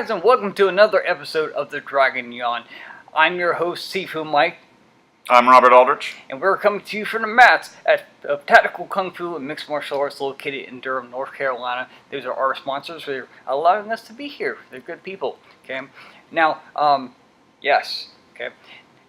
guys, and welcome to another episode of The Dragon Yawn. I'm your host, Sifu Mike. I'm Robert Aldrich. And we're coming to you from the mats of Tactical Kung Fu and Mixed Martial Arts located in Durham, North Carolina. Those are our sponsors. They're allowing us to be here. They're good people. Okay. Now, yes. Okay.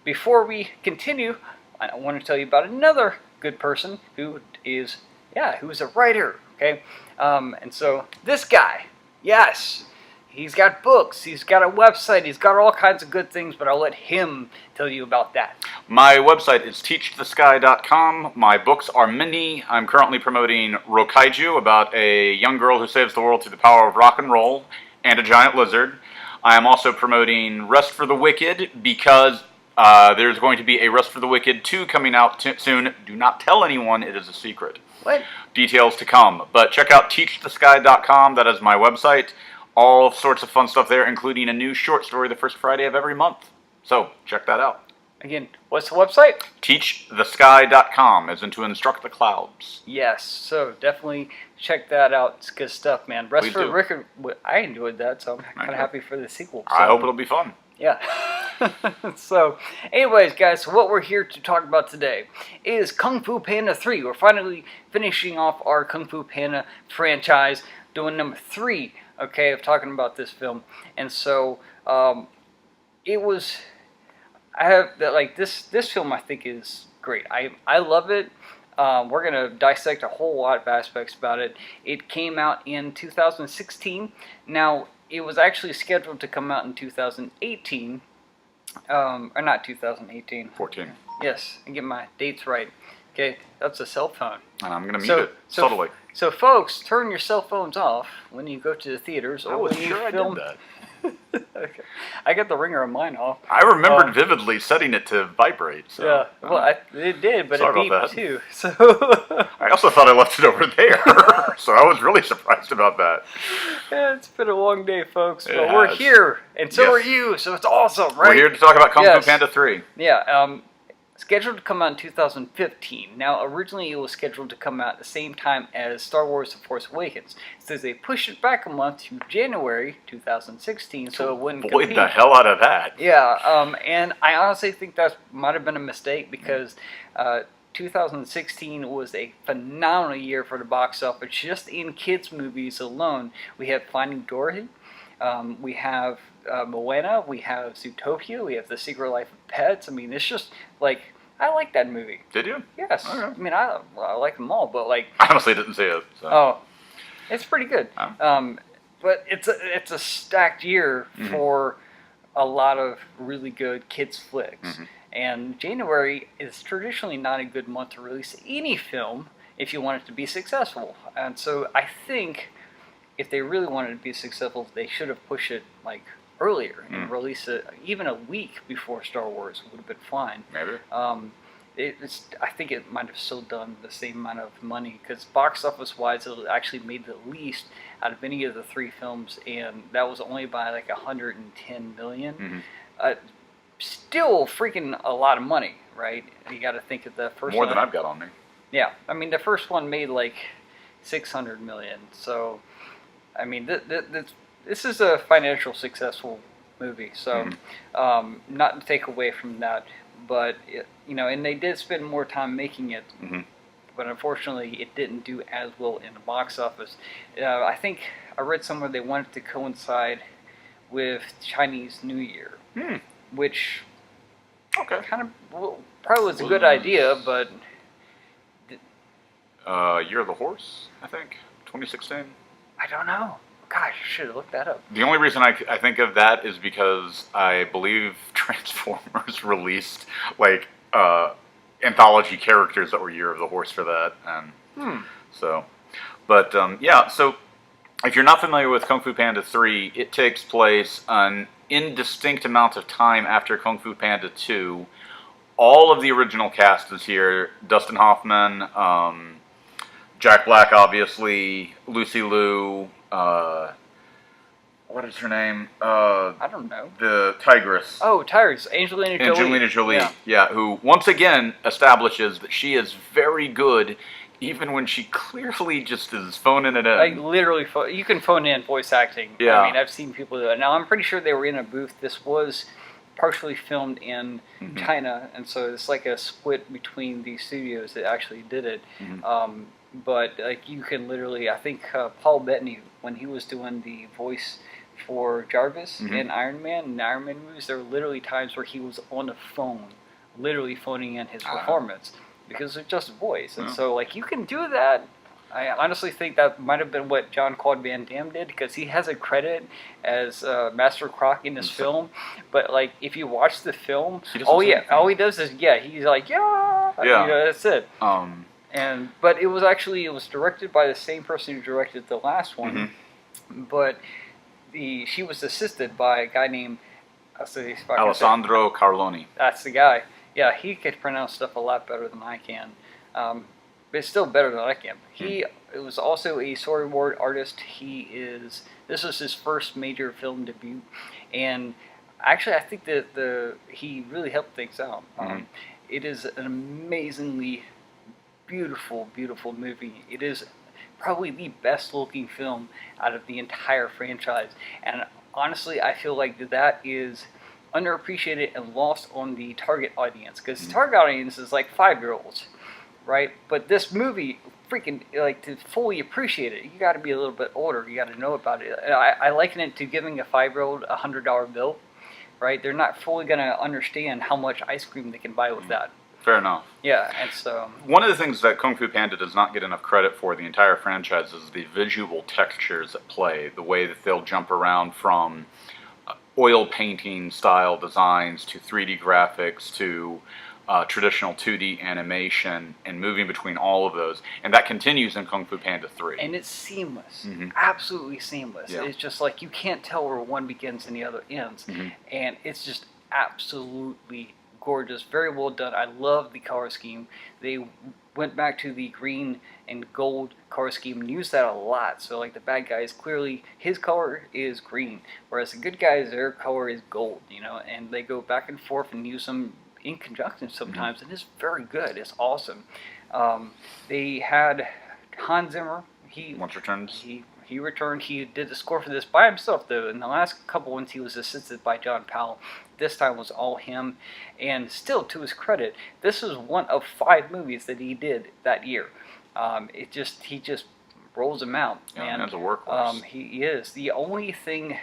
Before we continue, I want to tell you about another good person who is a writer. Okay. And so this guy, yes. He's got books, he's got a website, he's got all kinds of good things, but I'll let him tell you about that. My website is teachthesky.com. My books are many. I'm currently promoting Rokaiju, about a young girl who saves the world through the power of rock and roll, and a giant lizard. I am also promoting Rest for the Wicked, because there's going to be a Rest for the Wicked 2 coming out soon. Do not tell anyone, it is a secret. What? Details to come. But check out teachthesky.com, that is my website. All sorts of fun stuff there, including a new short story the first Friday of every month. So, check that out. Again, what's the website? Teachthesky.com, as in to instruct the clouds. Yes, so definitely check that out. It's good stuff, man. Rest for the Wicked, I enjoyed that, so I'm kind of happy for the sequel. So. I hope it'll be fun. Yeah. So, anyways, guys, so what we're here to talk about today is Kung Fu Panda 3. We're finally finishing off our Kung Fu Panda franchise, doing number 3. Okay, of talking about this film, and so it was. I have that this film. I think is great. I love it. We're gonna dissect a whole lot of aspects about it. It came out in 2016. Now it was actually scheduled to come out in 2018, or not 2018. 14. Yes, and get my dates right. Okay, that's a cell phone. And I'm gonna mute it subtly. So, folks, turn your cell phones off when you go to the theaters or when you film. I did that. Okay. I got the ringer of mine off. I remembered vividly setting it to vibrate. So, yeah, well, it did, but it beeped too. So I also thought I left it over there, so I was really surprised about that. Yeah, it's been a long day, folks, but we're here, and so are you, so it's awesome, right? We're here to talk about Kung Fu Panda 3. Yeah, scheduled to come out in 2015. Now, originally it was scheduled to come out at the same time as Star Wars The Force Awakens. So they pushed it back a month to January 2016, so it wouldn't compete. Boy, the hell out of that. Yeah, and I honestly think that might have been a mistake, because 2016 was a phenomenal year for the box office. Just in kids' movies alone, we have Finding Dory, we have Moana, we have Zootopia, we have The Secret Life of Pets. I mean, it's just, I like that movie. Did you? Yes. Okay. I mean, I like them all, but I honestly didn't see it. So. Oh, it's pretty good. Oh. But it's a stacked year for a lot of really good kids flicks. And January is traditionally not a good month to release any film if you want it to be successful. And so I think if they really wanted to be successful, they should have pushed it earlier and release it even a week before Star Wars would have been fine. Maybe. I think it might have still done the same amount of money, because box office wise, it actually made the least out of any of the 3 films, and that was only by 110 million. Still freaking a lot of money, right? You got to think of the first more than I've got on me. Yeah, I mean the first one made 600 million, so I mean this is a financial successful movie, so not to take away from that, but and they did spend more time making it, but unfortunately it didn't do as well in the box office. I think I read somewhere they wanted to coincide with Chinese New Year, which kind of probably was a good idea, but Year of the Horse, I think, 2016. I don't know. Gosh, I should have looked that up. The only reason I think of that is because I believe Transformers released anthology characters that were Year of the Horse for that, and so. But yeah, so if you're not familiar with Kung Fu Panda 3, it takes place an indistinct amount of time after Kung Fu Panda 2. All of the original cast is here: Dustin Hoffman, Jack Black, obviously, Lucy Liu. What is her name? I don't know. The Tigress. Oh, Tigress. Angelina Jolie. Yeah, who once again establishes that she is very good even when she clearly just is phoning it in. Like literally, you can phone in voice acting. Yeah. I mean, I've seen people do it. Now, I'm pretty sure they were in a booth. This was partially filmed in China, and so it's like a split between the studios that actually did it. But like you can literally, I think Paul Bettany, when he was doing the voice for Jarvis in Iron Man and Iron Man movies, there were literally times where he was on the phone, literally phoning in his performance because it's just voice. And so like you can do that. I honestly think that might have been what Jean-Claude Van Damme did, because he has a credit as Master Croc in this film. But like, if you watch the film, all he does is he's like you know, that's it. But it was directed by the same person who directed the last one, but she was assisted by a guy named Alessandro Carloni. That's the guy. Yeah, he could pronounce stuff a lot better than I can. But it's still better than I can. He was also a storyboard artist. This was his first major film debut, and actually I think that he really helped things out. It is an amazingly beautiful, beautiful movie. It is probably the best looking film out of the entire franchise, and honestly I feel like that is underappreciated and lost on the target audience, because the target audience is like 5-year-olds. Right, but this movie, freaking, like, to fully appreciate it, you got to be a little bit older. You got to know about it. I liken it to giving a 5-year-old a $100 bill. Right, they're not fully gonna understand how much ice cream they can buy with that. Fair enough. Yeah, and so one of the things that Kung Fu Panda does not get enough credit for, the entire franchise, is the visual textures at play. The way that they'll jump around from oil painting style designs to 3D graphics to traditional 2D animation, and moving between all of those, and that continues in Kung Fu Panda 3. And it's seamless, absolutely seamless. Yeah. It's just like you can't tell where one begins and the other ends, and it's just absolutely gorgeous, very well done. I love the color scheme. They went back to the green and gold color scheme and used that a lot. So like the bad guys, clearly his color is green, whereas the good guys, their color is gold. You know, and they go back and forth and use them in conjunction sometimes, and it's very good. It's awesome. They had Hans Zimmer. He returned. He did the score for this by himself, though. In the last couple ones, he was assisted by John Powell. This time was all him. And still, to his credit, this was one of 5 movies that he did that year. He just rolls them out. Yeah, and as a workhorse. He is. The only thing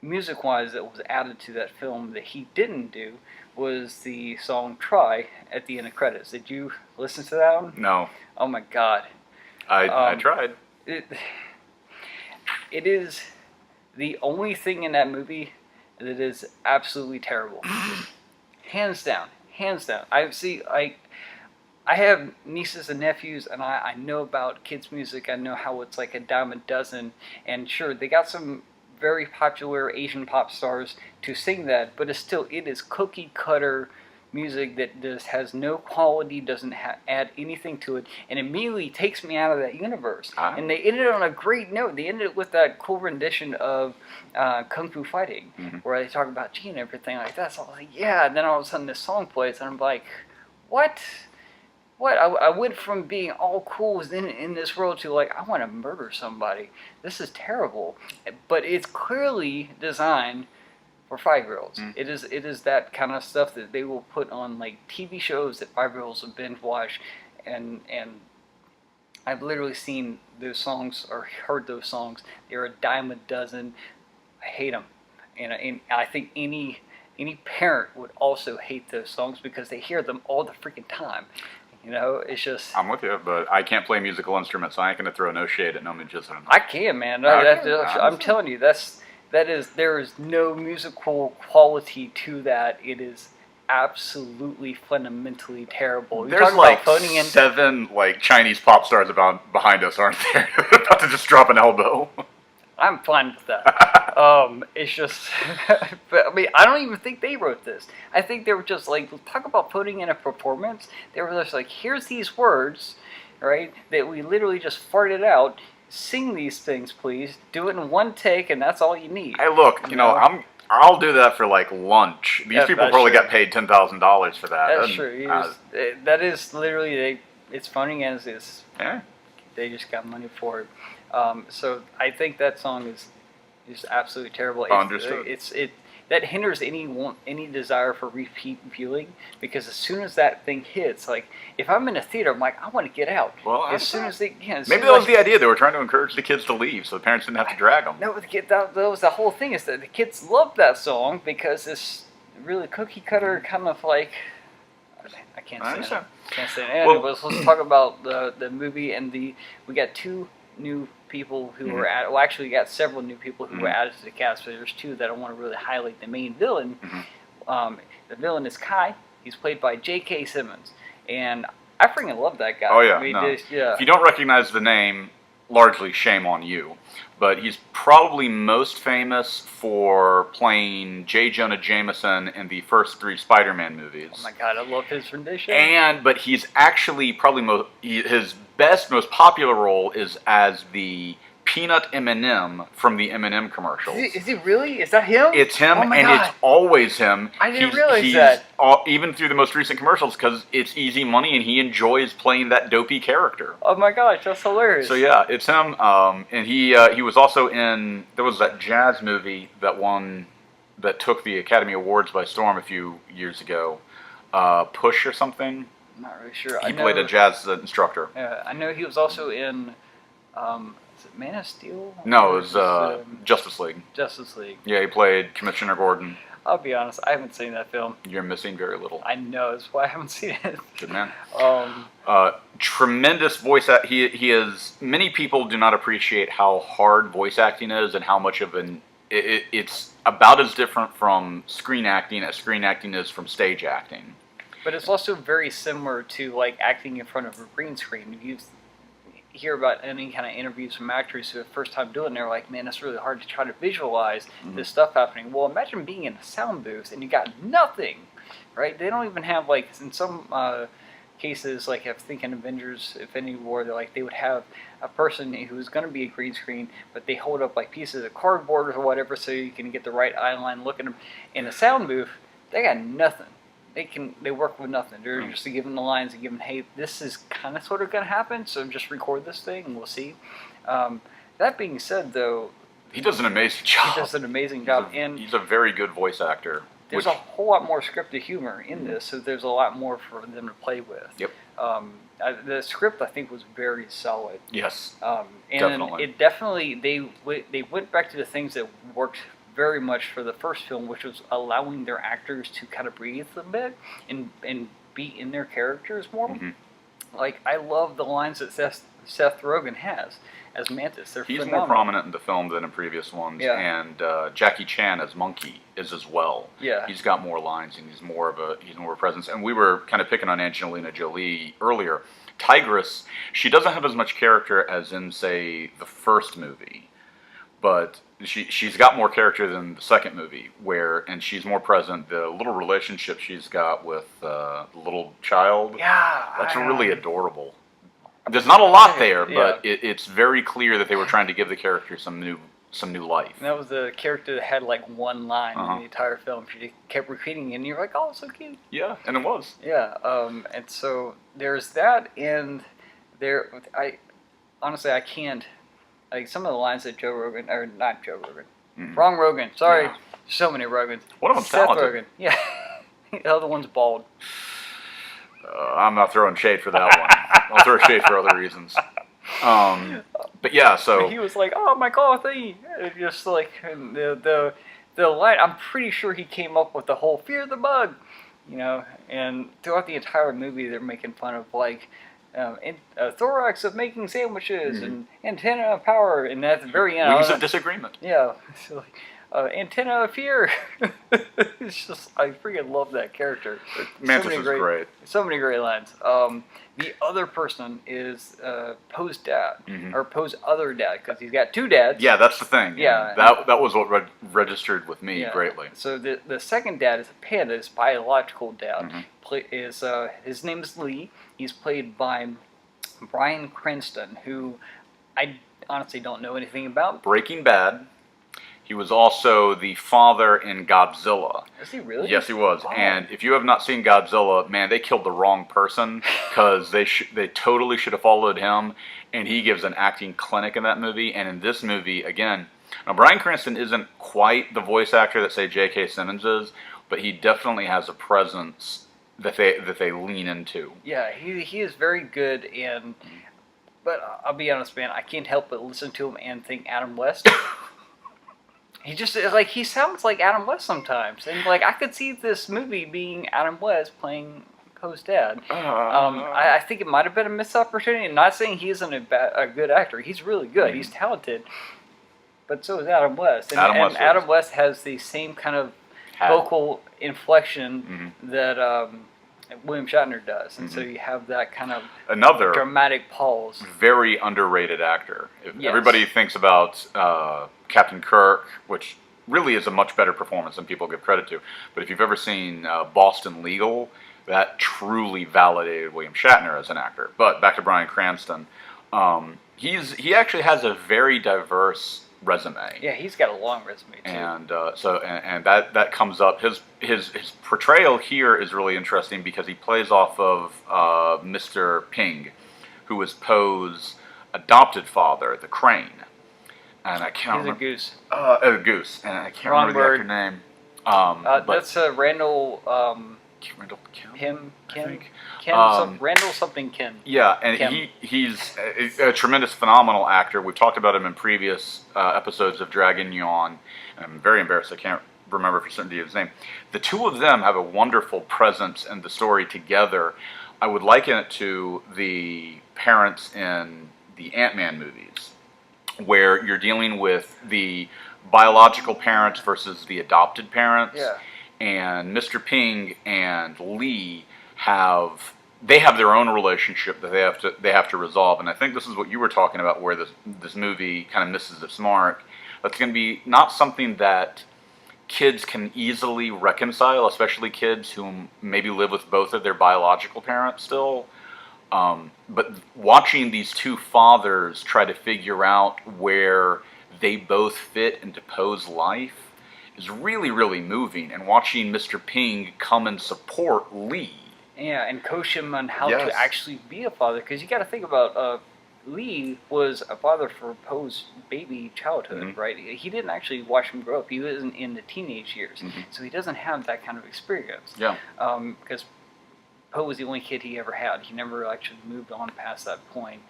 music-wise that was added to that film that he didn't do was the song Try at the end of credits. Did you listen to that one? No. Oh my god. I tried. It is the only thing in that movie that is absolutely terrible. Hands down. I have nieces and nephews, and I know about kids' music. I know how it's like a dime a dozen. And sure, they got some very popular Asian pop stars to sing that, but it is cookie cutter music that just has no quality, doesn't add anything to it, and immediately takes me out of that universe. And they ended on a great note. They ended with that cool rendition of Kung Fu Fighting, where they talk about Chi and everything like that. So I was like, yeah, and then all of a sudden this song plays, and I'm like, what? I went from being all cool in this world to like, I want to murder somebody. This is terrible. But it's clearly designed for 5-year-olds. It is that kind of stuff that they will put on like TV shows that 5-year-olds will binge watch, and I've literally seen those songs or heard those songs. They're a dime a dozen. I hate them, and I think any parent would also hate those songs because they hear them all the freaking time. You know, it's just... I'm with you, but I can't play musical instruments, so I ain't going to throw no shade at no magician. I can, man. I'm telling you, there is no musical quality to that. It is absolutely fundamentally terrible. There's like 7 like Chinese pop stars behind us, aren't there? About to just drop an elbow. I'm fine with that. It's just, but, I mean, I don't even think they wrote this. I think they were just like, talk about putting in a performance. They were just like, here's these words, right, that we literally just farted out. Sing these things, please. Do it in one take, and that's all you need. Hey, look, you know, I'll do that for like lunch. These people probably got paid $10,000 for that. That's true. That is literally it's funny as is. Yeah. They just got money for it. So I think that song is just absolutely terrible. Understood. That hinders any desire for repeat viewing, because as soon as that thing hits, like if I'm in a theater, I'm like, I want to get out. Well, as soon as they, maybe that was the idea. They were trying to encourage the kids to leave, so the parents didn't have to drag them. No, that was the whole thing. Is that the kids loved that song because it's really cookie cutter kind of like. I can't say it. Can't say it. Anyway, let's talk about the movie and we got two new people who were added. Well, actually, we got several new people who were added to the cast. But there's two that I want to really highlight. The main villain, the villain is Kai. He's played by J.K. Simmons, and I freaking love that guy. Oh yeah, I mean, If you don't recognize the name, largely shame on you. But he's probably most famous for playing J. Jonah Jameson in the first 3 Spider-Man movies. Oh my god, I love his rendition. But he's actually probably his best, most popular role is as the Peanut M&M from the M&M commercials. Is he really? Is that him? It's him, oh my and god. it's always him. I didn't realize that. Even through the most recent commercials, because it's easy money, and he enjoys playing that dopey character. Oh my gosh, that's hilarious. So yeah, it's him. And he was also in, there was that jazz movie that took the Academy Awards by storm a few years ago. Push or something. I'm not really sure. He played a jazz instructor. I know he was also in. Is it Man of Steel? No, it was Justice League. Justice League. Yeah, he played Commissioner Gordon. I'll be honest, I haven't seen that film. You're missing very little. I know, that's why I haven't seen it. Good man. Tremendous voice act. He is. Many people do not appreciate how hard voice acting is, and how much of it's about as different from screen acting as screen acting is from stage acting. But it's also very similar to like acting in front of a green screen. You hear about any kind of interviews from actors who are first time doing it, they're like, man, it's really hard to try to visualize this stuff happening. Well, imagine being in a sound booth and you got nothing, right? They don't even have, like, in some cases, like I think in Avengers Infinity War, they would have a person who's going to be a green screen, but they hold up like pieces of cardboard or whatever so you can get the right eye line look at them. In a sound booth, they got nothing. They work with nothing. They're just given the lines and given, hey, this is kind of sort of going to happen, so just record this thing and we'll see. That being said, though, he does an amazing job. He does an amazing job, and he's a very good voice actor. There's a whole lot more scripted humor in this, so there's a lot more for them to play with. Yep. The script, I think, was very solid. Yes. And definitely. It definitely they went back to the things that worked very much for the first film, which was allowing their actors to kind of breathe a bit and be in their characters more. Like, I love the lines that Seth Rogen has as Mantis. They're He's phenomenal. more prominent in the film than in previous ones, and Jackie Chan as Monkey is as well. Yeah, he's got more lines and he's more of a presence. And we were kind of picking on Angelina Jolie earlier. Tigress, she doesn't have as much character as in, say, the first movie, but she's got more character than the second movie, and she's more present. The little relationship she's got with the little child, that's really adorable. There's not a lot there, but it's very clear that they were trying to give the character some new life. And that was the character that had like one line in the entire film. She kept repeating it, and you're like, oh, it's so cute. Yeah, and it was. Yeah, and so there's that, and I can't. Like, some of the lines that Joe Rogan, or not Joe Rogan, wrong Rogan, sorry, so many Rogans. One of them's talented. Rogen, yeah, the other one's bald. I'm not throwing shade for that one. I'll throw shade for other reasons. But yeah, so he was like, "Oh my god, just like the line." I'm pretty sure he came up with the whole "fear the bug," And throughout the entire movie, they're making fun of like. Thorax of making sandwiches and antenna of power, and at the very end, wings of disagreement. Yeah, so like, antenna of fear. It's just, I freaking love that character. Mantis is great. So many great lines. The other person is Poe's dad, or Poe's other dad, because he's got two dads. Yeah, that's the thing. Yeah, that was what registered with me greatly. So the second dad is a panda, his biological dad. His name is Lee. He's played by Bryan Cranston, who I honestly don't know anything about. Breaking Bad, He was also the father in Godzilla. Is he really? Yes, he was. Oh. And if you have not seen Godzilla, man, they killed the wrong person because they totally should have followed him. And he gives an acting clinic in that movie. And in this movie, again, now Bryan Cranston isn't quite the voice actor that say J.K. Simmons is, but he definitely has a presence that they lean into. Yeah, he is very good, but I'll be honest, man, I can't help but listen to him and think Adam West. He sounds like Adam West sometimes, and like I could see this movie being Adam West playing Poe's dad. I think it might have been a missed opportunity. I'm not saying he isn't a good actor. He's really good. Mm-hmm. He's talented, but so is Adam West. And Adam West has the same kind of vocal inflection that William Shatner does, and so you have that kind of another dramatic pause. Very underrated actor. Everybody thinks about Captain Kirk, which really is a much better performance than people give credit to. But if you've ever seen Boston Legal, that truly validated William Shatner as an actor. But back to Bryan Cranston, he actually has a very diverse resume. Yeah, he's got a long resume too. And that comes up. His portrayal here is really interesting because he plays off of Mr. Ping, who is Poe's adopted father, the crane. And I can't remember. He's a goose, and I can't remember the actor name. That's Randall. Randall Kim. Randall something Kim. Yeah, and he's a tremendous, phenomenal actor. We've talked about him in previous episodes of Dragon Yawn. And I'm very embarrassed I can't remember for certainty his name. The two of them have a wonderful presence in the story together. I would liken it to the parents in the Ant-Man movies, where you're dealing with the biological parents versus the adopted parents. Yeah. And Mr. Ping and Lee have their own relationship that they have to resolve. And I think this is what you were talking about, where this movie kind of misses its mark. That's going to be not something that kids can easily reconcile, especially kids who maybe live with both of their biological parents still. But watching these two fathers try to figure out where they both fit into Poe's life is really, really moving. And watching Mr. Ping come and support Lee. Yeah, and coach him on how to actually be a father. Because you got to think about Lee was a father for Poe's baby childhood, right? He didn't actually watch him grow up. He was in the teenage years. So he doesn't have that kind of experience. Yeah. Because Poe was the only kid he ever had. He never actually moved on past that point.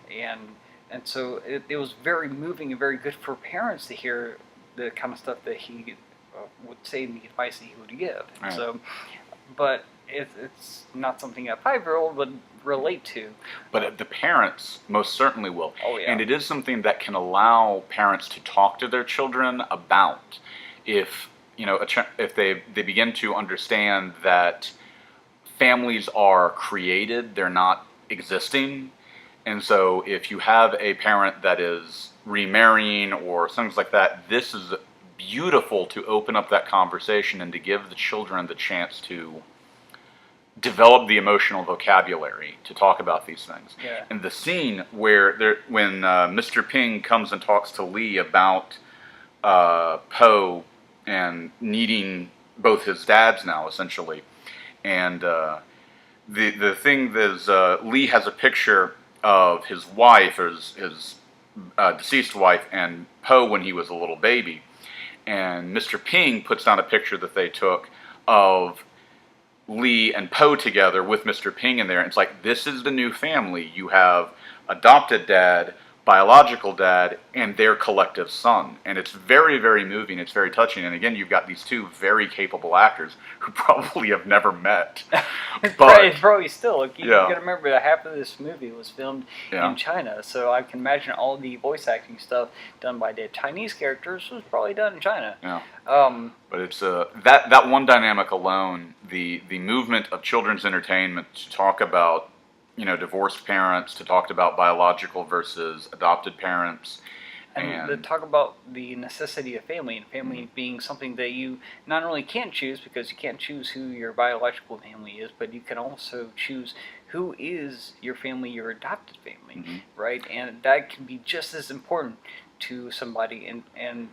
And so it was very moving and very good for parents to hear the kind of stuff that he would say and the advice that he would give. Right. So, but it's not something a 5-year-old would relate to. But the parents most certainly will. Oh, yeah. And it is something that can allow parents to talk to their children about. If if they begin to understand that families are created, they're not existing. And so if you have a parent that is remarrying or things like that, this is beautiful to open up that conversation and to give the children the chance to develop the emotional vocabulary to talk about these things. Yeah. And the scene when Mr. Ping comes and talks to Lee about Poe and needing both his dads now, essentially, and the thing is, Lee has a picture of his wife, or his deceased wife, and Poe when he was a little baby. And Mr. Ping puts down a picture that they took of Lee and Poe together with Mr. Ping in there. And it's like, this is the new family. You have adopted dad, biological dad, and their collective son. And it's very, very moving. It's very touching. And again, you've got these two very capable actors who probably have never met. But probably still. You got to remember that half of this movie was filmed in China. So I can imagine all the voice acting stuff done by the Chinese characters was probably done in China. Yeah. But it's that one dynamic alone, the movement of children's entertainment to talk about divorced parents, to talk about biological versus adopted parents. And to talk about the necessity of family, and family being something that you not only can't choose, because you can't choose who your biological family is, but you can also choose who is your family, your adopted family, right? And that can be just as important to somebody. And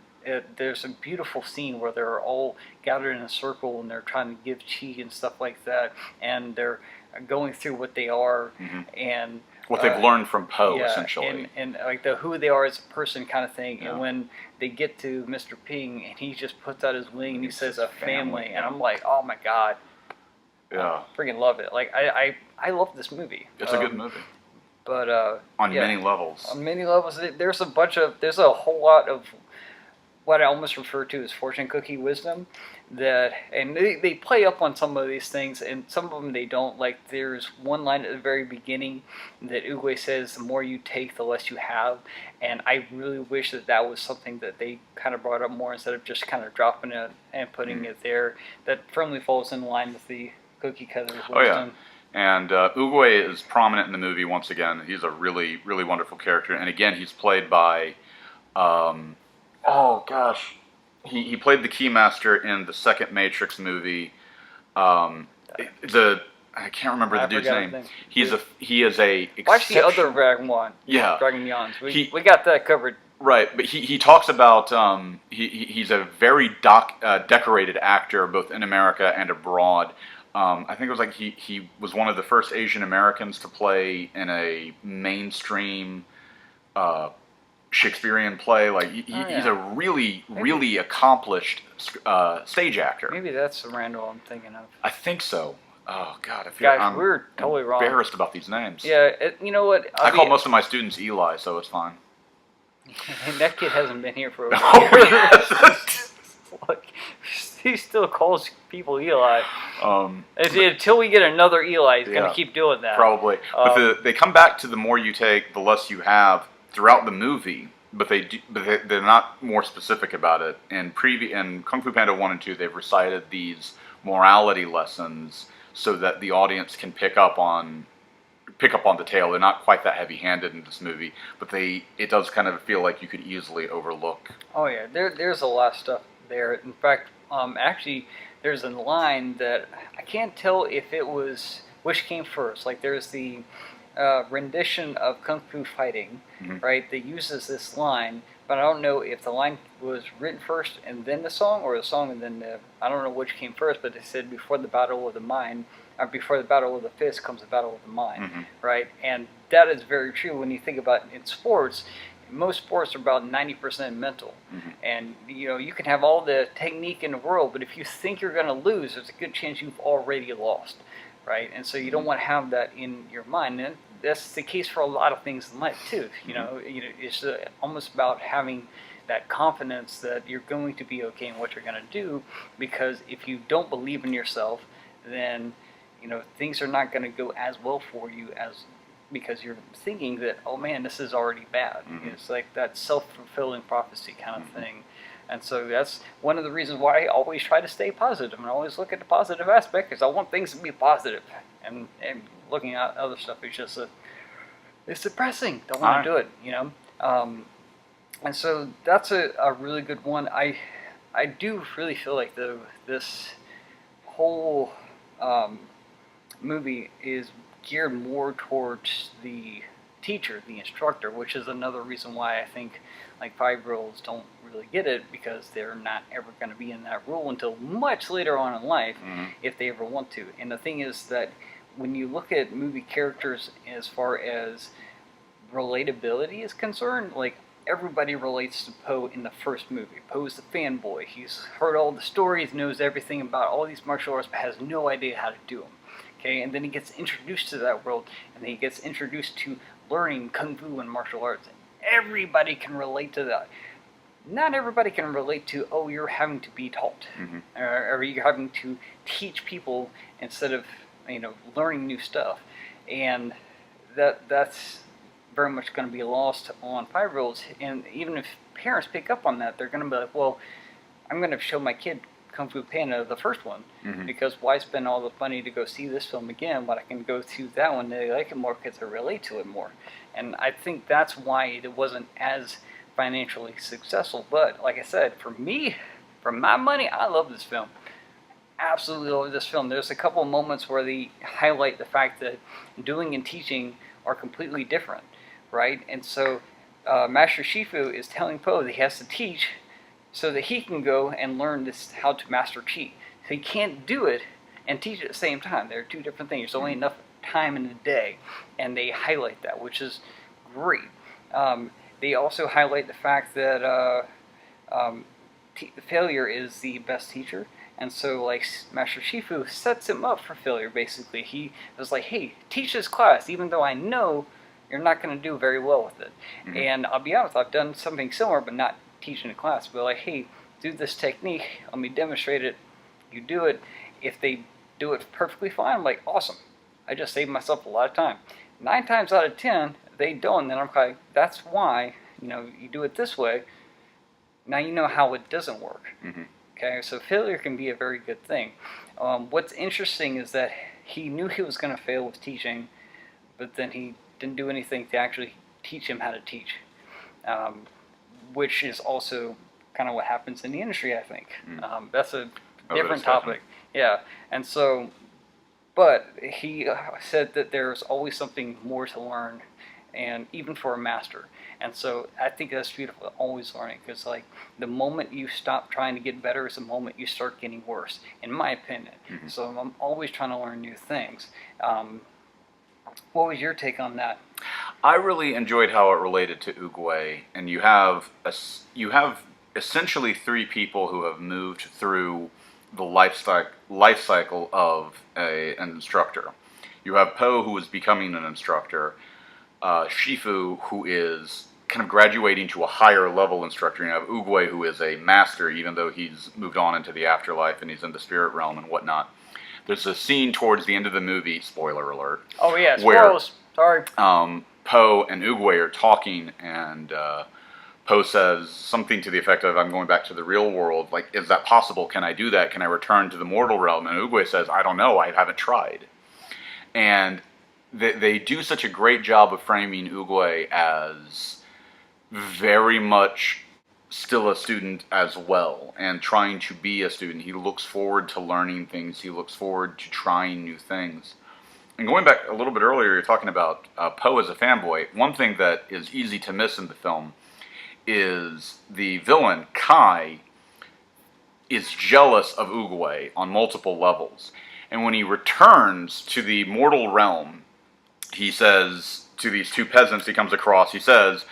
there's a beautiful scene where they're all gathered in a circle and they're trying to give chi and stuff like that, and they're going through what they are and what they've learned from Poe, yeah, essentially, and like the who they are as a person kind of thing. Yeah. And when they get to Mr. Ping and he just puts out his wing and he says a family, and I'm like, oh my god, yeah, I freaking love it. Like I love this movie. it's a good movie But on yeah, many levels. on many levels, there's a whole lot of what I almost refer to as fortune cookie wisdom, and they play up on some of these things, and some of them they don't. Like there's one line at the very beginning that Oogway says, "The more you take, the less you have," and I really wish that was something that they kind of brought up more instead of just kind of dropping it and putting it there. That firmly falls in line with the cookie cutter's wisdom. Oh yeah. And Oogway is prominent in the movie once again. He's a really, really wonderful character. And again, he's played by, oh gosh, he played the Keymaster in the second Matrix movie. I can't remember the dude's name. He is a watch the other Dragon one. Yeah, Dragon Yawns. We got that covered. Right, but he talks about he's a very decorated actor both in America and abroad. I think it was like he was one of the first Asian Americans to play in a mainstream Shakespearean play. Like he's a really accomplished stage actor. Maybe that's the Randall I'm thinking of. I think so. Oh God, I feel Guys, we're totally wrong. Embarrassed about these names. Yeah, you know what? I call most of my students Eli, so it's fine. And that kid hasn't been here for a Oh, yes. Look, he still calls people Eli. Um, Until we get another Eli, he's going to keep doing that. Probably. But they come back to the more you take, the less you have throughout the movie, but they're not more specific about it. In Kung Fu Panda 1 and 2, they've recited these morality lessons so that the audience can pick up on the tale. They're not quite that heavy-handed in this movie, but it does kind of feel like you could easily overlook. Oh yeah, there's a lot of stuff there. In fact, actually, there's a line that I can't tell if it was which came first. Like there's the rendition of Kung Fu Fighting, right? That uses this line, but I don't know if the line was written first and then the song, or the song and then I don't know which came first. But they said before the battle of the mind. Before the battle of the fist comes the battle of the mind, right? And that is very true when you think about it in sports. Most sports are about 90% mental, and you can have all the technique in the world, but if you think you're going to lose, there's a good chance you've already lost, right? And so you don't want to have that in your mind. And that's the case for a lot of things in life too. It's almost about having that confidence that you're going to be okay in what you're going to do, because if you don't believe in yourself, then things are not going to go as well for you because you're thinking that, oh man, this is already bad. It's like that self-fulfilling prophecy kind of thing. And so that's one of the reasons why I always try to stay positive and always look at the positive aspect, because I want things to be positive. And looking at other stuff is just it's depressing. Don't want to do it, And so that's a really good one. I do really feel like this whole movie is geared more towards the teacher, the instructor, which is another reason why I think like 5-year-olds don't really get it, because they're not ever going to be in that role until much later on in life, if they ever want to. And the thing is that when you look at movie characters as far as relatability is concerned, like everybody relates to Poe in the first movie. Poe's the fanboy. He's heard all the stories, knows everything about all these martial arts, but has no idea how to do them. Okay, and then he gets introduced to that world, and then he gets introduced to learning Kung Fu and martial arts. Everybody can relate to that. Not everybody can relate to, oh, you're having to be taught, or you're having to teach people instead of learning new stuff, and that's very much going to be lost on 5-year-olds. And even if parents pick up on that, they're going to be like, well, I'm going to show my kid Kung Fu Panda, the first one, because why spend all the money to go see this film again when I can go to that one? They like it more because they relate to it more. And I think that's why it wasn't as financially successful. But like I said, for me, for my money, I love this film. Absolutely love this film. There's a couple of moments where they highlight the fact that doing and teaching are completely different, right? And so Master Shifu is telling Poe that he has to teach so that he can go and learn this how to master chi. So he can't do it and teach at the same time. They're two different things. There's only enough time in the day, and they highlight that, which is great. They also highlight the fact that failure is the best teacher. And so, like, Master Shifu sets him up for failure, basically. He was like, hey, teach this class, even though I know you're not going to do very well with it. Mm-hmm. And I'll be honest, I've done something similar, but not teaching a class. But like, hey, do this technique, let me demonstrate it, you do it. If they do it perfectly fine, I'm like, awesome. I just saved myself a lot of time. 9 times out of 10, they don't, then I'm like, that's why, you do it this way. Now you know how it doesn't work. Mm-hmm. Okay, so failure can be a very good thing. What's interesting is that he knew he was going to fail with teaching, but then he didn't do anything to actually teach him how to teach, which is also kind of what happens in the industry, I think. That's a different topic. Yeah, and so, but he said that there's always something more to learn, and even for a master. And so I think that's beautiful, always learning, because like the moment you stop trying to get better is the moment you start getting worse, in my opinion. Mm-hmm. So I'm always trying to learn new things. What was your take on that? I really enjoyed how it related to Oogway, and you have essentially 3 people who have moved through the life cycle of an instructor. You have Po, who is becoming an instructor. Shifu, who is kind of graduating to a higher level instructor. You have Oogway, who is a master, even though he's moved on into the afterlife and he's in the spirit realm and whatnot. There's a scene towards the end of the movie, spoiler alert. Oh yeah, spoilers. Sorry. Po and Oogway are talking, and Po says something to the effect of, I'm going back to the real world. Like, is that possible? Can I do that? Can I return to the mortal realm? And Oogway says, I don't know. I haven't tried. And they do such a great job of framing Oogway as very much still a student as well, and trying to be a student. He looks forward to learning things. He looks forward to trying new things. And going back a little bit earlier, you're talking about Po as a fanboy. One thing that is easy to miss in the film is the villain, Kai, is jealous of Oogway on multiple levels. And when he returns to the mortal realm, he says to these 2 peasants he comes across, he says,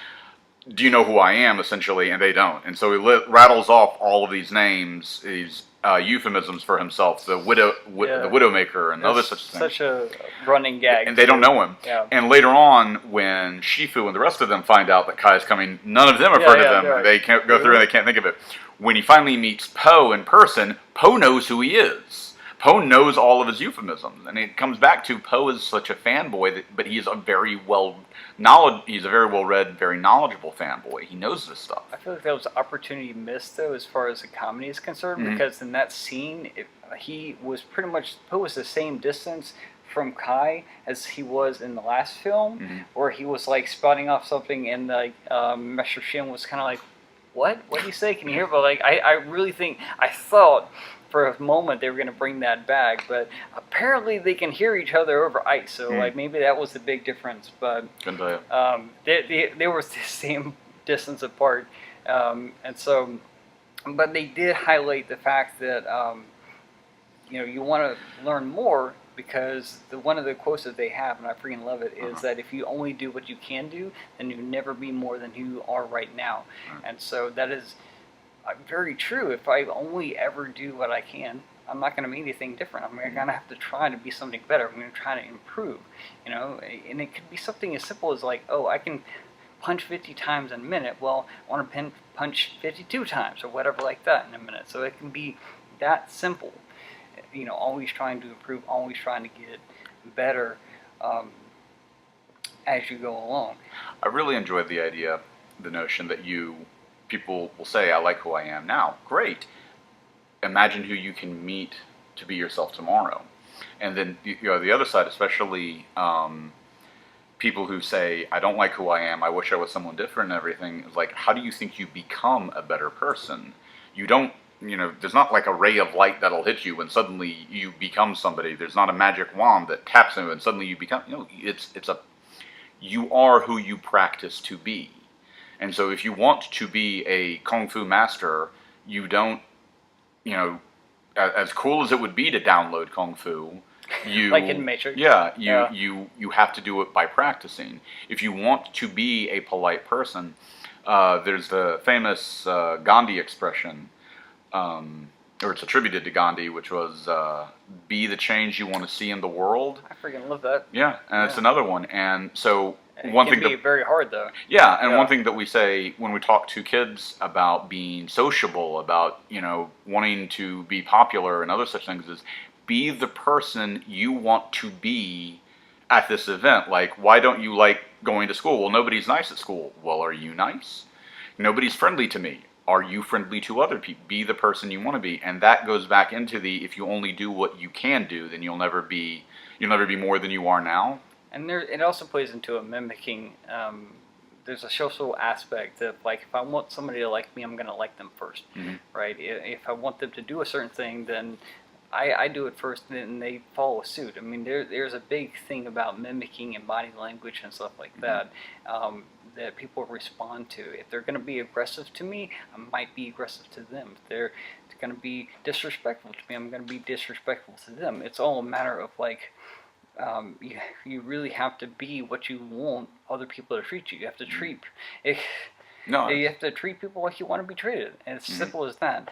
do you know who I am, essentially? And they don't. And so he rattles off all of these names, these euphemisms for himself, the Widowmaker and other such things. Such a running gag. And they don't know him. Yeah. And later on, when Shifu and the rest of them find out that Kai is coming, none of them have heard of them. Right. They can't go through and they can't think of it. When he finally meets Po in person, Po knows who he is. Po knows all of his euphemisms, and it comes back to Po is such a fanboy, but he's a very well-read, very knowledgeable fanboy. He knows this stuff. I feel like that was an opportunity missed, though, as far as the comedy is concerned, mm-hmm. because in that scene, he was pretty much, Po was the same distance from Kai as he was in the last film, mm-hmm. where he was like spouting off something, and like Mr. Shin was kind of like, what do you say? Can you hear? But like, I really think, I thought for a moment they were going to bring that back, but apparently they can hear each other over ice, so like maybe that was the big difference. But couldn't tell you. They were the same distance apart, and so, but they did highlight the fact that you want to learn more, because one of the quotes that they have, and I freaking love it, is that if you only do what you can do, then you'll never be more than who you are right now. And so that is very true. If I only ever do what I can, I'm not going to be anything different. I'm going to have to try to be something better. I'm going to try to improve, and it could be something as simple as like, oh, I can punch 50 times in a minute. Well, I want to punch 52 times or whatever like that in a minute. So it can be that simple. Always trying to improve, always trying to get better as you go along. I really enjoyed the idea, the notion that people will say, I like who I am now. Great. Imagine who you can meet to be yourself tomorrow. And then the other side, especially people who say, I don't like who I am, I wish I was someone different and everything, is like, how do you think you become a better person? You don't, there's not like a ray of light that'll hit you and suddenly you become somebody. There's not a magic wand that taps you and suddenly you become, you are who you practice to be. And so if you want to be a Kung Fu master, you don't, you know, as cool as it would be to download Kung Fu, you like in Matrix. Yeah, Yeah. you have to do it by practicing. If you want to be a polite person, there's the famous Gandhi expression, or it's attributed to Gandhi, which was "Be the change you want to see in the world." I freaking love that. Yeah, and it's another one. And so It one can thing be that very hard though. yeah, and Yeah. one thing that we say when we talk to kids about being sociable, about, you know, wanting to be popular and other such things is be the person you want to be at this event. Like, why don't you like going to school? Well, nobody's nice at school. Well, are you nice? Nobody's friendly to me. Are you friendly to other people? Be the person you want to be. And that goes back into the, if you only do what you can do, then you'll never be more than you are now. And it also plays into a mimicking. There's a social aspect of, like, if I want somebody to like me, I'm going to like them first, right? If I want them to do a certain thing, then I do it first, and they follow suit. I mean, there's a big thing about mimicking and body language and stuff like that that people respond to. If they're going to be aggressive to me, I might be aggressive to them. If they're going to be disrespectful to me, I'm going to be disrespectful to them. It's all a matter of, like, you really have to be what you want other people to treat you. You have to treat you have to treat people like you want to be treated, and it's simple as that.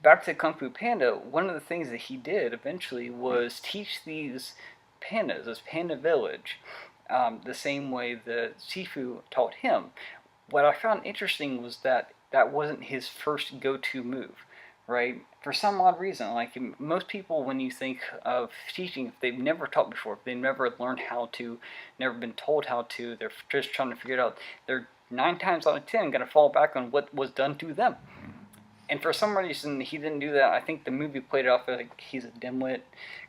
Back to Kung Fu Panda, one of the things that he did eventually was teach these pandas, this panda village, the same way that Sifu taught him. What I found interesting was that wasn't his first go-to move. Right? For some odd reason, like most people, when you think of teaching, if they've never taught before, if they've never learned how to, never been told how to, they're just trying to figure it out, they're 9 times out of 10 going to fall back on what was done to them. And for some reason, he didn't do that. I think the movie played it off as like he's a dimwit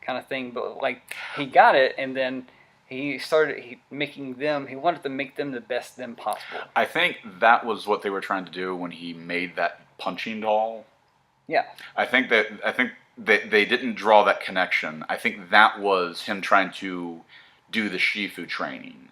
kind of thing, but like he got it, and then he started making them. He wanted to make them the best them possible. I think that was what they were trying to do when he made that punching doll. Yeah. I think that they didn't draw that connection. I think that was him trying to do the Shifu training.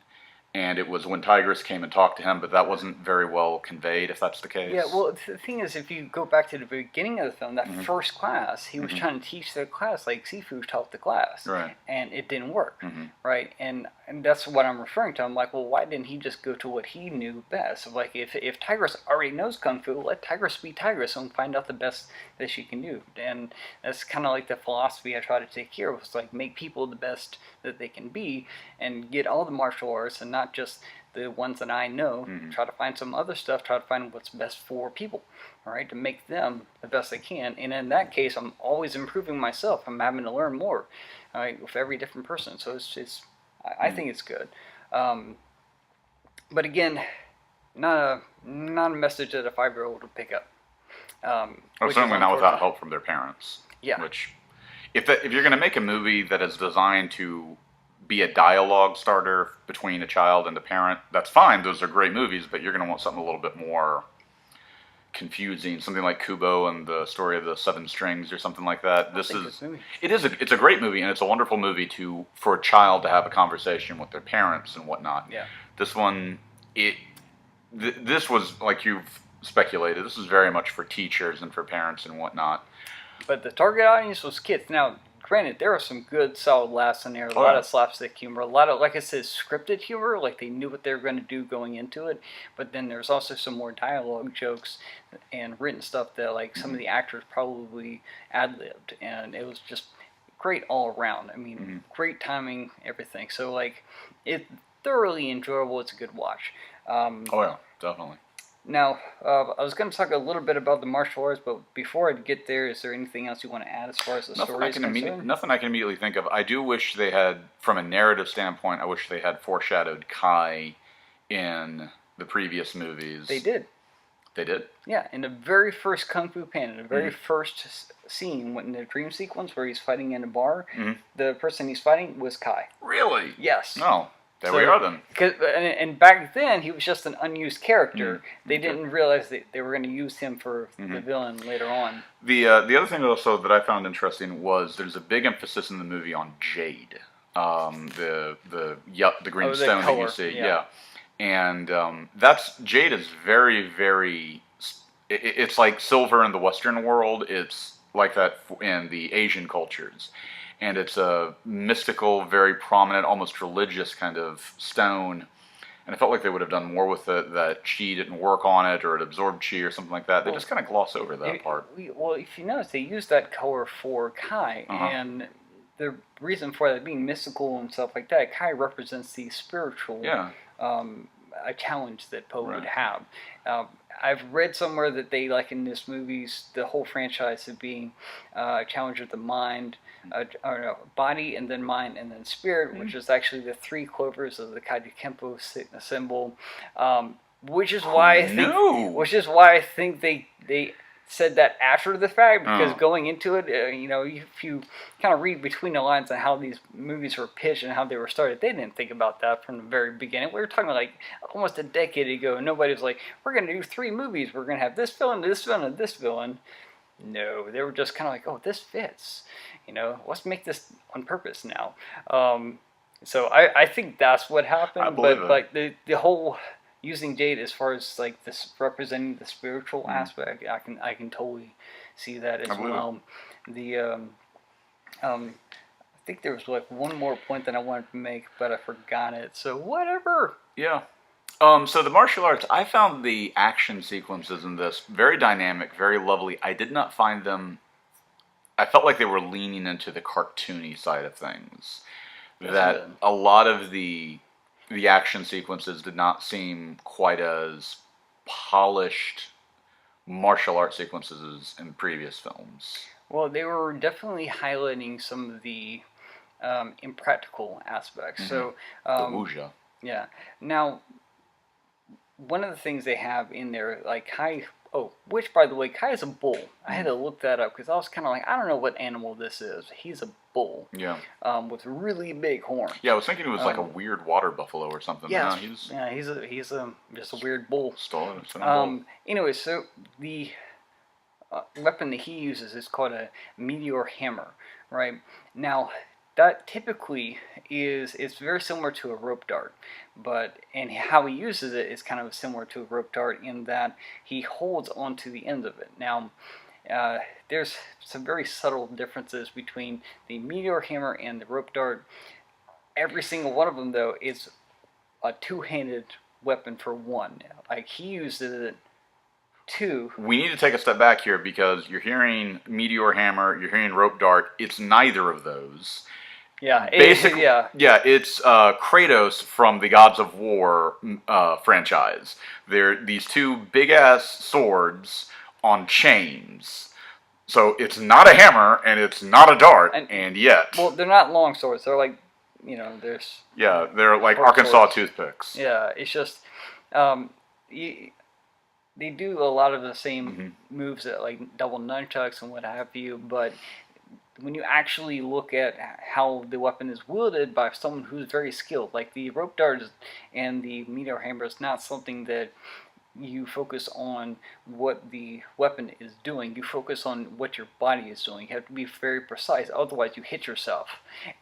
And it was when Tigress came and talked to him, but that wasn't very well conveyed, if that's the case. Yeah, well, the thing is, if you go back to the beginning of the film, that first class, he was trying to teach the class like Sifu taught the class. Right. And it didn't work. Right? And that's what I'm referring to. I'm like, well, why didn't he just go to what he knew best? Like, if Tigress already knows Kung Fu, let Tigress be Tigress and find out the best that she can do. And that's kind of like the philosophy I try to take here, was like, make people the best that they can be and get all the martial arts and not just the ones that I know. Try to find some other stuff, try to find what's best for people, all right, to make them the best they can. And in that case, I'm always improving myself. I'm having to learn more, all right, with every different person. So I think it's good. But again, not a message that a 5-year-old would pick up. Certainly not without help from their parents. Yeah. Which, if you're going to make a movie that is designed to be a dialogue starter between a child and a parent, that's fine. Those are great movies, but you're going to want something a little bit more confusing, something like Kubo and the Story of the Seven Strings or something like that. It's a great movie, and it's a wonderful movie for a child to have a conversation with their parents and whatnot. Yeah. This one, this was, like you've speculated, this was very much for teachers and for parents and whatnot. But the target audience was kids. Now, granted, there are some good, solid laughs in there. A lot of slapstick humor. A lot of, like I said, scripted humor. Like, they knew what they were going to do going into it. But then there's also some more dialogue jokes and written stuff that, like, some of the actors probably ad-libbed. And it was just great all around. I mean, great timing, everything. So, like, it's thoroughly enjoyable. It's a good watch. Yeah, definitely. Now, I was going to talk a little bit about the martial arts, but before I get there, is there anything else you want to add as far as the story is concerned? Nothing I can immediately think of. I do wish they had, from a narrative standpoint, I wish they had foreshadowed Kai in the previous movies. They did. They did? Yeah, in the very first Kung Fu Panda, the very first scene, in the dream sequence where he's fighting in a bar, the person he's fighting was Kai. Really? Yes. No. There we are then. And back then, he was just an unused character. They didn't realize that they were going to use him for the villain later on. The other thing also that I found interesting was there's a big emphasis in the movie on jade, the green stone that you see. Yeah. And jade is very, very it's like silver in the Western world. It's like that in the Asian cultures. And it's a mystical, very prominent, almost religious kind of stone. And I felt like they would have done more with it, that chi didn't work on it, or it absorbed chi or something like that. They just kind of gloss over that part. Well, if you notice, they used that color for Kai, and the reason for that being mystical and stuff like that, Kai represents the spiritual a challenge that Poe would have. I've read somewhere that they liken this movie's, the whole franchise, to being a challenge of the mind, or no, body, and then mind, and then spirit, which is actually the three clovers of the Kaiju Kempo symbol, which is why I think they said that after the fact, because going into it, if you kind of read between the lines on how these movies were pitched and how they were started, they didn't think about that from the very beginning. We were talking like almost a decade ago, and nobody was like, we're going to do 3 movies. We're going to have this villain, this villain, and this villain. No, they were just kind of like, oh, this fits. Let's make this on purpose now. So I think that's what happened. But like the whole using Jade as far as like this representing the spiritual aspect, I can totally see that as well. I think there was like one more point that I wanted to make, but I forgot it. So whatever. Yeah. So the martial arts, I found the action sequences in this very dynamic, very lovely. I did not find them. I felt like they were leaning into the cartoony side of things. That a lot of the action sequences did not seem quite as polished martial arts sequences as in previous films. Well, they were definitely highlighting some of the impractical aspects. So the wuxia. Yeah. Now, one of the things they have in there, like Kai. Oh, which, by the way, Kai is a bull. I had to look that up because I was kind of like, I don't know what animal this is. He's a bull. Yeah. With really big horns. Yeah, I was thinking it was like a weird water buffalo or something. Yeah. He's just a weird bull. Anyway, so the weapon that he uses is called a meteor hammer, right? Now, that typically it's very similar to a rope dart, and how he uses it is kind of similar to a rope dart in that he holds onto the end of it. Now, there's some very subtle differences between the meteor hammer and the rope dart. Every single one of them, though, is a two-handed weapon for one. Like he uses it. We need to take a step back here because you're hearing meteor hammer, you're hearing rope dart. It's neither of those. Yeah, basically, it's Kratos from the Gods of War franchise. They're these 2 big-ass swords on chains. So it's not a hammer and it's not a dart, and yet. Well, they're not long swords. They're like, there's. Yeah, they're like Arkansas toothpicks. Yeah, it's just. They do a lot of the same moves that like double nunchucks and what have you, but when you actually look at how the weapon is wielded by someone who's very skilled, like the rope dart and the meteor hammer is not something that you focus on what the weapon is doing. You focus on what your body is doing. You have to be very precise, otherwise you hit yourself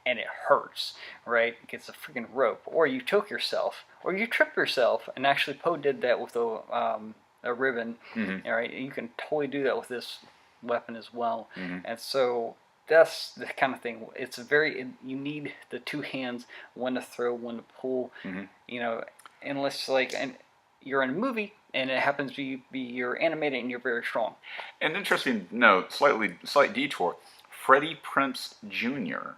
and it hurts, right? It gets a freaking rope, or you choke yourself, or you trip yourself. And actually, Poe did that with a ribbon. All right, you can totally do that with this weapon as well. And so that's the kind of thing. You need the 2 hands, one to throw, one to pull. Unless you're in a movie and it happens to be you're animated and you're very strong. An interesting note, slight detour. Freddie Prinze Jr.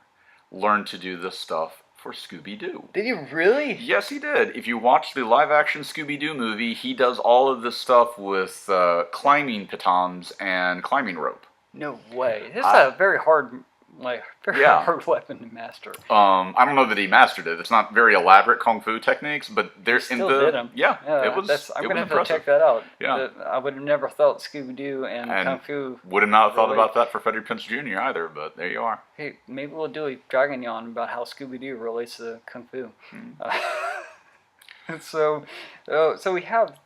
learned to do this stuff for Scooby-Doo. Did he really? Yes, he did. If you watch the live-action Scooby-Doo movie, he does all of this stuff with climbing pitons and climbing rope. No way. This is a very hard, hard weapon to master. I don't know that he mastered it. It's not very elaborate kung fu techniques, but there's did them. It was. I'm gonna have impressive. to check that out. Yeah. I would have never thought Scooby-Doo and kung fu. Would have not thought about that for Freddie Prinze Jr. either. But there you are. Hey, maybe we'll do a Dragon Yawn about how Scooby-Doo relates to kung fu. So, so we have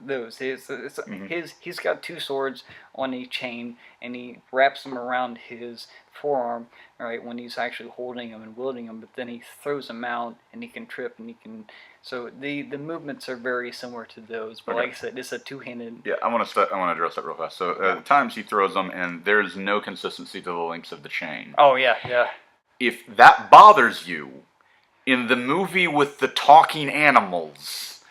those. He's got two swords on a chain, and he wraps them around his forearm, right, when he's actually holding them and wielding them. But then he throws them out, and he can trip, and he can. So the movements are very similar to those. But like I said, it's a two-handed. Yeah, I want to address that real fast. So at times he throws them, and there's no consistency to the lengths of the chain. Oh yeah, yeah. If that bothers you, in the movie with the talking animals,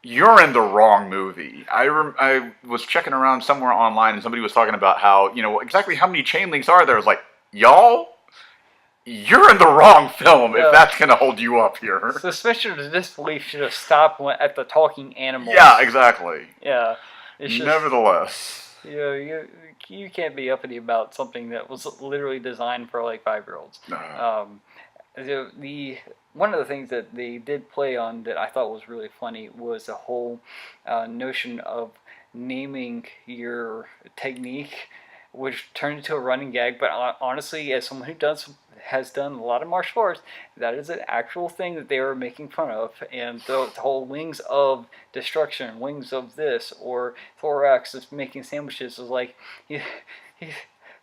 you're in the wrong movie. I was checking around somewhere online, and somebody was talking about how, exactly how many chain links are there. I was like, y'all, you're in the wrong film if that's going to hold you up here. Suspension of disbelief should have stopped at the talking animals. Yeah, exactly. Yeah. Nevertheless. You can't be uppity about something that was literally designed for like 5-year-olds. One of the things that they did play on that I thought was really funny was the whole notion of naming your technique, which turned into a running gag. But honestly, as someone who has done a lot of martial arts, that is an actual thing that they were making fun of. And the whole wings of destruction, wings of this, or Thorax is making sandwiches is like...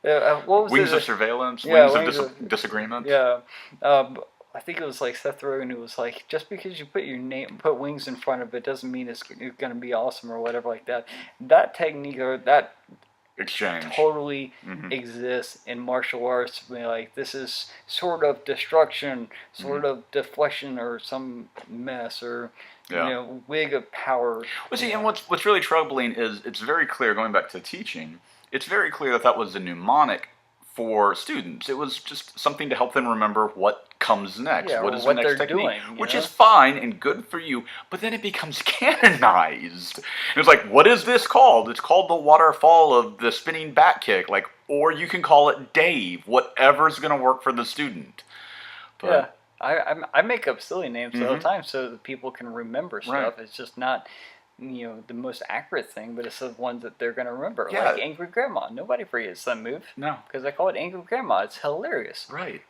what was wings of surveillance, wings of disagreement. Yeah. I think it was like Seth Rogen who was like, just because you put wings in front of it doesn't mean it's going to be awesome or whatever like that. That technique or that exchange totally exists in martial arts. I mean, like, this is sort of destruction, sort of deflection, or some mess, or wig of power. Well, see, and what's really troubling is it's very clear, going back to teaching, it's very clear that was a mnemonic for students. It was just something to help them remember what comes next. What is the next technique? Doing, which is fine and good for you, but then it becomes canonized. And it's like, what is this called? It's called the waterfall of the spinning back kick. Like, or you can call it Dave. Whatever's going to work for the student. But, I make up silly names all the time so that people can remember stuff. Right. It's just not the most accurate thing, but it's the ones that they're going to remember. Yeah. Like Angry Grandma. Nobody forgets that move. No. Because I call it Angry Grandma. It's hilarious. Right.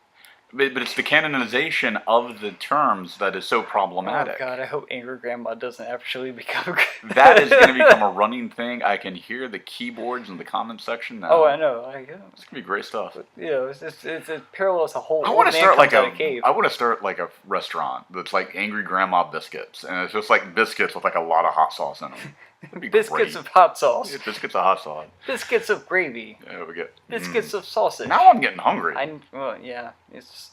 But it's the canonization of the terms that is so problematic. Oh, God, I hope Angry Grandma doesn't actually become... That is going to become a running thing. I can hear the keyboards in the comment section now. Oh, I know. It's going to be great stuff. But, it parallels a whole... I want to start like a restaurant that's like Angry Grandma Biscuits. And it's just like biscuits with like a lot of hot sauce in them. Biscuits of hot sauce. Yeah, biscuits of hot sauce. Biscuits of gravy. Yeah, we get biscuits of sausage. Now I'm getting hungry. It's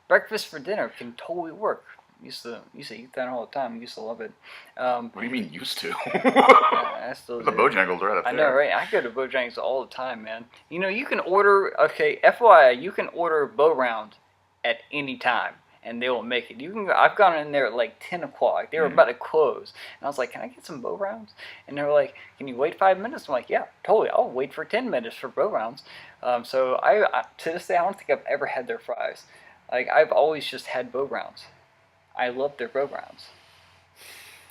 breakfast for dinner can totally work. Used to eat that all the time. Used to love it. What do you mean used to? I still do. The Bojangles right up there. I know, right? I go to Bojangles all the time, man. You can order. Okay, FYI, you can order bow round at any time, and they will make it. I've gone in there at like 10 o'clock. They were about to close. And I was like, can I get some bow rounds? And they were like, can you wait 5 minutes? I'm like, yeah, totally. I'll wait for 10 minutes for bow rounds. So I to this day, I don't think I've ever had their fries. Like, I've always just had bow rounds. I love their bow rounds.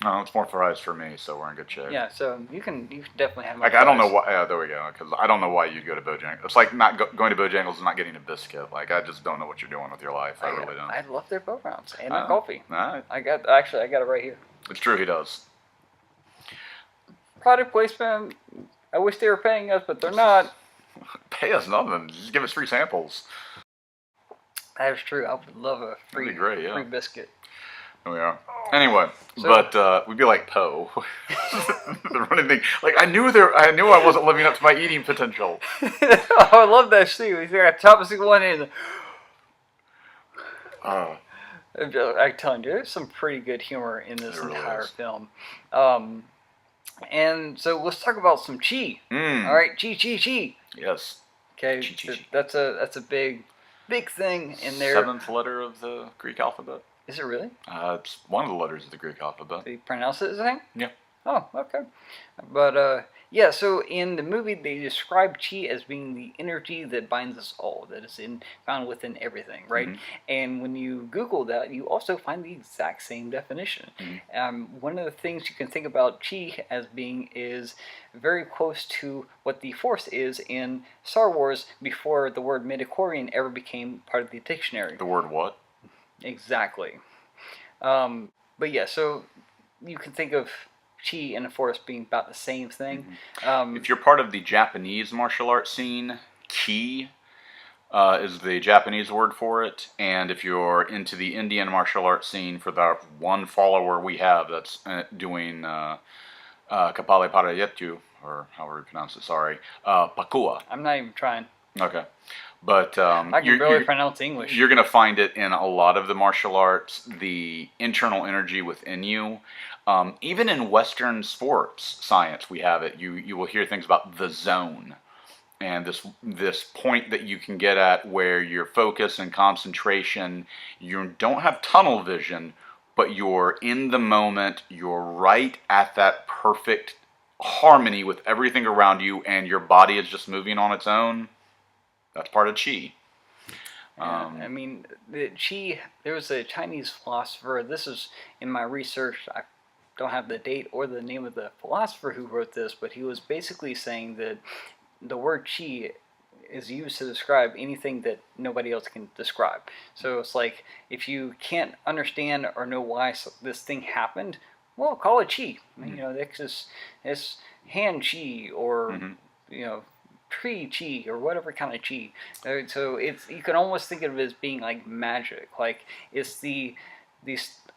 No, it's more fries for me, so we're in good shape. Yeah, so you can definitely have. Like, fries. I don't know why. Yeah, there we go. Because I don't know why you'd go to Bojangles. It's like not going to Bojangles and not getting a biscuit. Like, I just don't know what you're doing with your life. I really don't. I love their bow rounds and their coffee. All right. I got it right here. It's true, he does. Product placement. I wish they were paying us, but they're not. Pay us nothing. Just give us free samples. That's true. I would love a free biscuit. There we are. Anyway, but we'd be like Poe. The running thing. Like, I knew I wasn't living up to my eating potential. I love that scene. He's got top of single one in. I'm telling you, there's some pretty good humor in this entire film. And so let's talk about some chi. All right, chi. Yes. Okay, that's a big thing in there. 7th letter of the Greek alphabet. Is it really? It's one of the letters of the Greek alphabet. Do you pronounce it as a thing? Yeah. Oh, okay. But so in the movie they describe chi as being the energy that binds us all, that is found within everything, right? Mm-hmm. And when you Google that, you also find the exact same definition. Mm-hmm. One of the things you can think about chi as being is very close to what the Force is in Star Wars before the word midichlorian ever became part of the dictionary. The word what? Exactly. But yeah, so you can think of chi and the force being about the same thing. If you're part of the Japanese martial arts scene, ki is the Japanese word for it. And if you're into the Indian martial arts scene, for the one follower we have that's doing Kapale Parayetu, or however you pronounce it, sorry, Pakua. I'm not even trying. Okay. But I can barely pronounce English. You're going to find it in a lot of the martial arts, the internal energy within you. Even in Western sports science, we have it. You will hear things about the zone, and this point that you can get at where your focus and concentration, you don't have tunnel vision, but you're in the moment. You're right at that perfect harmony with everything around you, and your body is just moving on its own. That's part of chi. Yeah, I mean, the chi, there was a Chinese philosopher, this is in my research, I don't have the date or the name of the philosopher who wrote this, but he was basically saying that the word chi is used to describe anything that nobody else can describe. So it's like, if you can't understand or know why this thing happened, well, call it chi. You know, it's hand chi, or, you know, tree chi, or whatever kind of chi. So it's, you can almost think of it as being like magic. Like, it's these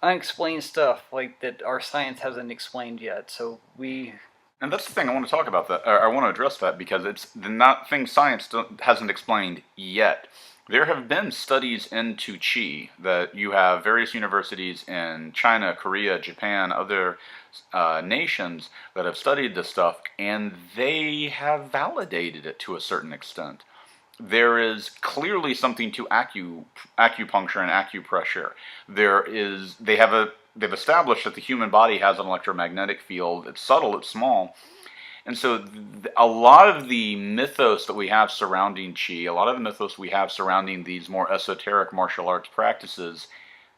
unexplained stuff like that our science hasn't explained yet. So and that's the thing I want to talk about. That I want to address that because it's not thing science hasn't explained yet. There have been studies into chi that you have various universities in China, Korea, Japan, other nations that have studied this stuff, and they have validated it to a certain extent. There is clearly something to acupuncture and acupressure. They've established that the human body has an electromagnetic field. It's subtle, it's small. And so a lot of the mythos that we have surrounding chi, a lot of the mythos we have surrounding these more esoteric martial arts practices,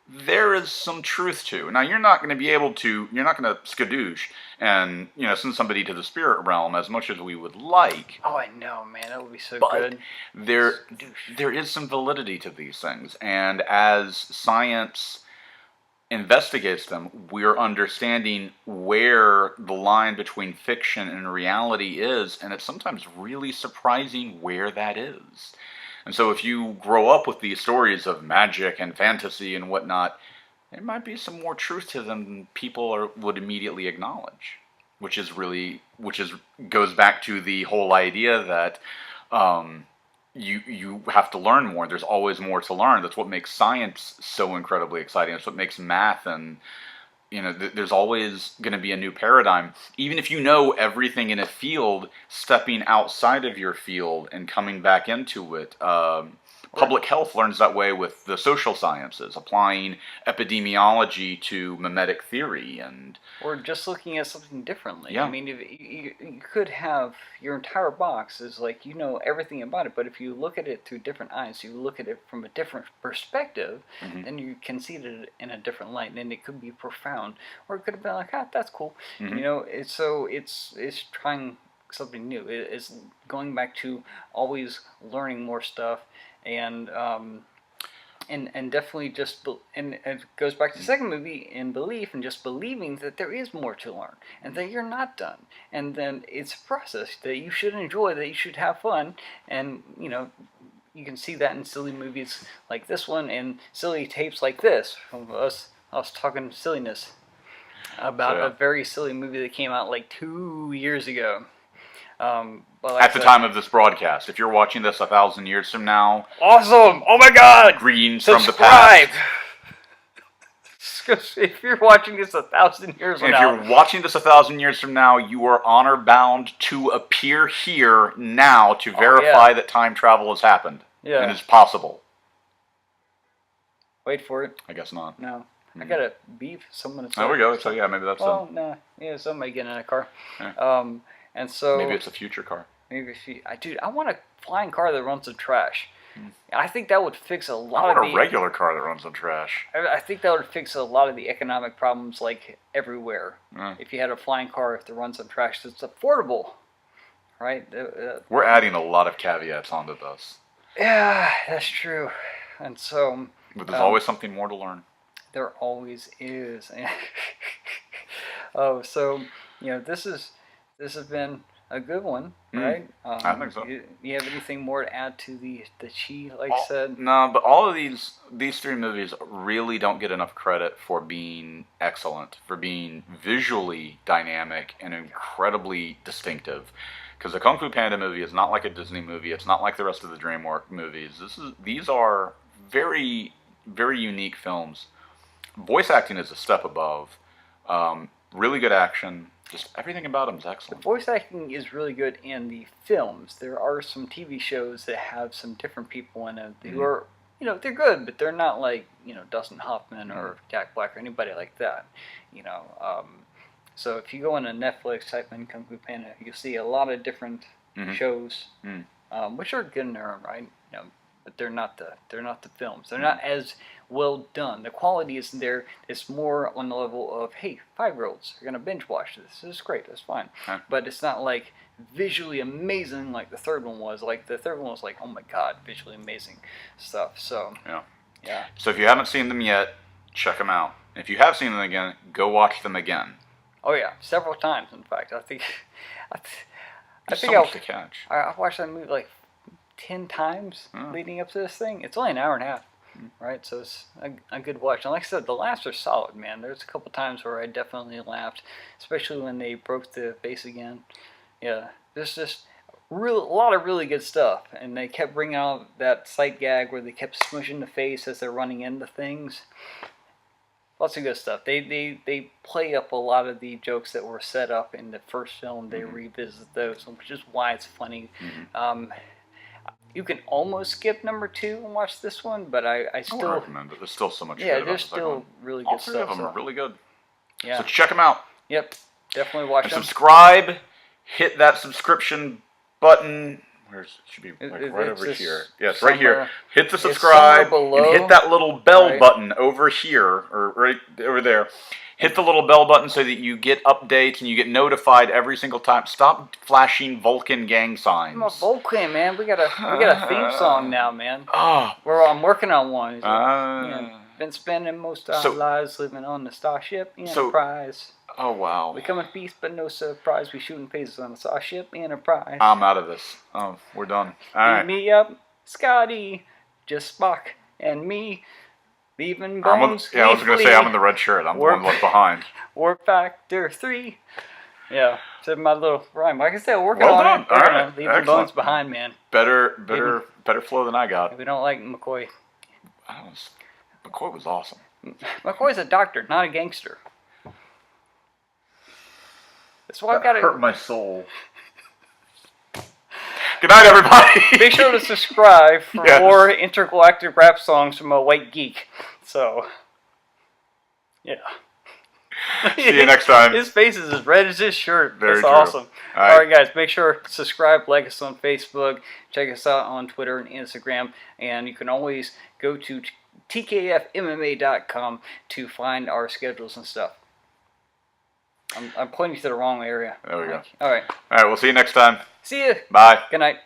there is some truth to. Now, you're not going to skadoosh and, you know, send somebody to the spirit realm as much as we would like. Oh, I know, man, that would be so but good. There is some validity to these things, and as science investigates them, we're understanding where the line between fiction and reality is, and it's sometimes really surprising where that is. And so if you grow up with these stories of magic and fantasy and whatnot, there might be some more truth to them than people would immediately acknowledge, which goes back to the whole idea that you have to learn more. There's always more to learn. That's what makes science so incredibly exciting. That's what makes math, and you know, there's always going to be a new paradigm. Even if you know everything in a field, stepping outside of your field and coming back into it. Public health learns that way with the social sciences, applying epidemiology to mimetic theory, or just looking at something differently. Yeah. I mean, if you could have your entire box is like, you know everything about it, but if you look at it through different eyes, you look at it from a different perspective, then you can see it in a different light, and it could be profound, or it could have been like, that's cool. You know, it's trying something new. It's going back to always learning more stuff. And definitely and it goes back to the second movie, in belief, and just believing that there is more to learn and that you're not done, and then it's a process that you should enjoy, that you should have fun, and you know, you can see that in silly movies like this one and silly tapes like this of us talking silliness about a very silly movie that came out like 2 years ago. At the time of this broadcast, if you're watching this 1,000 years from now, awesome! Oh my God! Greetings Subscribe! From the past. If you're watching this 1,000 years from now, if you're watching this 1,000 years from now, you are honor bound to appear here now to verify that time travel has happened and is possible. Wait for it. I guess not. No. I gotta beep someone. There we go. So yeah, maybe that's. Well, no. Yeah, somebody getting in a car. Yeah. And so maybe it's a future car. Dude, I want a flying car that runs on trash. I think that would fix a lot of a regular car that runs on trash. I think that would fix a lot of the economic problems, like everywhere. If you had a flying car that runs on trash, that's affordable, right? We're adding a lot of caveats onto this. Yeah, that's true. And so, but there's always something more to learn. There always is. Oh, so this has been a good one, right? I think so. You have anything more to add to the chi, like I said? No, but all of these three movies really don't get enough credit for being excellent, for being visually dynamic and incredibly distinctive. Because the Kung Fu Panda movie is not like a Disney movie. It's not like the rest of the DreamWorks movies. These are very, very unique films. Voice acting is a step above. Really good action. Just everything about them is The excellent. voice acting is really good in the films. There are some TV shows that have some different people in it who are, they're good, but they're not like, Dustin Hoffman or Jack Black or anybody like that. So if you go into Netflix, type in Kung Fu Panda, you'll see a lot of different shows, which are good in their own right. But they're not the films. They're not as well done. The quality isn't there. It's more on the level of, hey, 5-year-olds are gonna binge watch this. This is great. That's fine. Huh. But it's not like visually amazing like the third one was. Like the third one was like, oh my god, visually amazing stuff. So yeah. So if you haven't seen them yet, check them out. If you have seen them again, go watch them again. Oh yeah, several times. In fact, I think So much to catch. I watched that movie like 10 times leading up to this thing. It's only an hour and a half, right? So it's a good watch. And like I said, the laughs are solid, man. There's a couple times where I definitely laughed, especially when they broke the vase again. Yeah, there's just a lot of really good stuff. And they kept bringing out that sight gag where they kept smushing the face as they're running into things. Lots of good stuff. They play up a lot of the jokes that were set up in the first film. They revisit those, which is why it's funny. You can almost skip number 2 and watch this one, but I still recommend it. There's still so much. Yeah, good there's about the still really good All stuff. three of them are really good. Yeah. So check them out. Yep. Definitely watch And them. subscribe. Hit that subscription button. It should be like right over just here. Yes, right here. Hit the it's subscribe somewhere below. and hit that little bell Right. button over here or right over there. Hit the little bell button so that you get updates and you get notified every single time. Stop flashing Vulcan gang signs. I'm a Vulcan, man. We got a theme song now, man. Oh. I'm working on one. Been spending most of our lives living on the Starship Enterprise. Oh, wow. We come in peace, but no surprise. We shooting phases on the Starship Enterprise. I'm out of this. Oh, we're done. All right. Beat me up, Scotty. Just Spock and me. Leaving bones. I was going to say I'm in the red shirt. I'm the one left behind. Warp Factor 3. Yeah, said my little rhyme. Like I said, working Well on done. it. All right. Leaving Excellent. bones behind, man. Better flow than I got. We don't like McCoy. McCoy was awesome. McCoy's a doctor, not a gangster. That's why I've got to hurt my soul. Good night, everybody. Make sure to subscribe for more intergalactic rap songs from a white geek. So, yeah. See you next time. His face is as red as his shirt. Very That's true. awesome. All right, guys, make sure to subscribe, like us on Facebook, check us out on Twitter and Instagram, and you can always go to tkfmma.com to find our schedules and stuff. I'm pointing to the wrong area. There we go. All right. All right, we'll see you next time. See you. Bye. Good night.